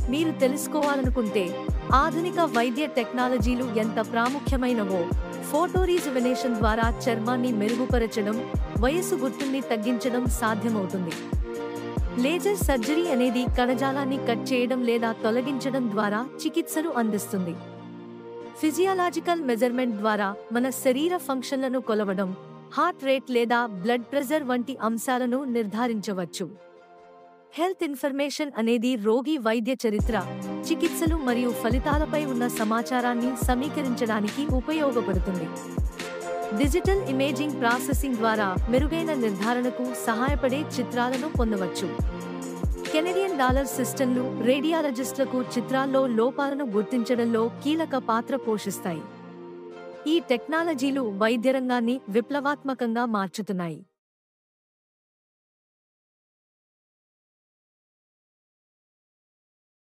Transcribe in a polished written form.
మీరు తెలుసుకోవాలనుకుంటే ఆధునిక వైద్య టెక్నాలజీలు ఎంత ప్రాముఖ్యమైనవో, ఫోటోరీజువనేషన్ ద్వారా చర్మాన్ని మెరుగుపరచడం, వయస్సు గుర్తుల్ని తగ్గించడం సాధ్యమవుతుంది. లేజర్ సర్జరీ అనేది కణజాలాన్ని కట్ చేయడం లేదా తొలగించడం ద్వారా చికిత్సలు అందిస్తుంది. ఫిజియాలజికల్ మెజర్మెంట్ ద్వారా మన శరీర ఫంక్షన్లను కొలవడం, హార్ట్ రేట్ లేదా బ్లడ్ ప్రెషర్ వంటి అంశాలను నిర్ధారించవచ్చు. హెల్త్ ఇన్ఫర్మేషన్ అనేది రోగి వైద్య చరిత్ర, చికిత్సలు మరియు ఫలితాలపై ఉన్న సమాచారాన్ని సమీకరించడానికి ఉపయోగపడుతుంది. డిజిటల్ ఇమేజింగ్ ప్రాసెసింగ్ ద్వారా మెరుగైన నిర్ధారణకు సహాయపడే చిత్రాలను పొందవచ్చు. కెనడియన్ డాలర్ సిస్టంలు రేడియాలజిస్టులకు చిత్రాల్లో లోపాలను గుర్తించడంలో కీలక పాత్ర పోషిస్తాయి. ఈ టెక్నాలజీలు వైద్యరంగాన్ని విప్లవాత్మకంగా మార్చుతున్నాయి.